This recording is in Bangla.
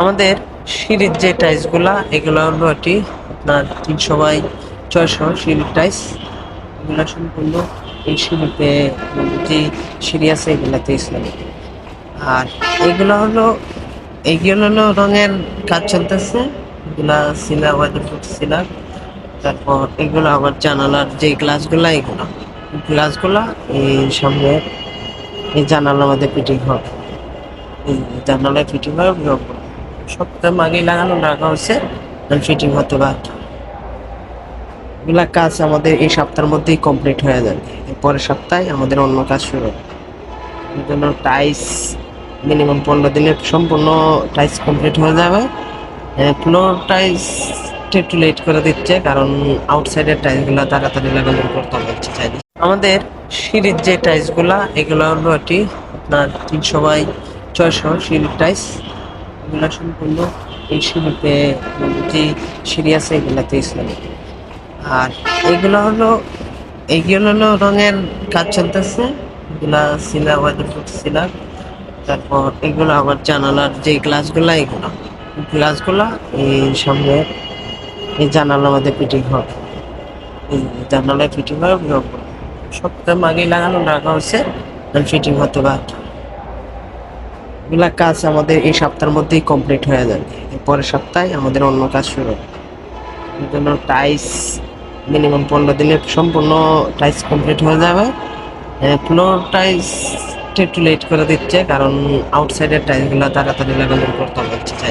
আমাদের সিঁড়ির যে টাইলসগুলা এগুলো হলো এটি আপনার 300 বাই 600 সিঁড়ির টাইলস। এগুলা সম্পূর্ণ এই সিঁড়িতে যে সিঁড়ি আছে এগুলাতে ইসলামিক। আর এগুলো হলো রঙের কাজ চলতেছে। এগুলা সিলার ওয়াটারপ্রুফ সিলার। তারপর এগুলো আবার জানালার যে গ্লাসগুলা এই সামনে এই জানালার মধ্যে ফিটিং হবে। এই জানালায় ফিটিং হবে সপ্তাহ আগেই রাখা হচ্ছে, ফিটিং হতে বাকি। এগুলা কাজ আমাদের এই সপ্তাহের মধ্যেই কমপ্লিট হয়ে যাবে। পরের সপ্তাহে আমাদের অন্য কাজ শুরু হবে। এই জন্য টাইলস মিনিমাম 15 দিনে সম্পূর্ণ টাইলস কমপ্লিট হয়ে যাবে। ফ্লোর টাইলস একটু লেট করে দিচ্ছে, কারণ আউটসাইডের টাইলসগুলো তাড়াতাড়ি লাগানো করতে হচ্ছে চাইলে। আমাদের সিঁড়ির যে টাইলসগুলা এগুলো হলো এটি আপনার 300 বাই 600 সিঁড়ির টাইলস। এগুলো সম্পূর্ণ এই সিঁড়িতে যে সিঁড়ি আছে এগুলাতে ইসলামিক। আর এগুলো হলো রঙের কাজ চলতেছে। এগুলা সিলার ওয়াটারপ্রুফ সিলার। তারপর এগুলো আবার জানালার যে গ্লাসগুলা এই সামনে এই জানালার মধ্যে ফিটিং হবে। এই জানালায় ফিটিং হবে সপ্তাহ আগেই রাখা হচ্ছে, ফিটিং হতে বাকি। এগুলা কাজ আমাদের এই সপ্তাহের মধ্যেই কমপ্লিট হয়ে যাবে। পরের সপ্তাহে আমাদের অন্য কাজ শুরু হবে। এই জন্য টাইলস মিনিমাম 15 দিনে সম্পূর্ণ টাইলস কমপ্লিট হয়ে যাবে। ফ্লোর টাইলস একটু লেট করে দিচ্ছে, কারণ আউটসাইডের টাইলসগুলো তাড়াতাড়ি লাগানো করতে হচ্ছে চাই।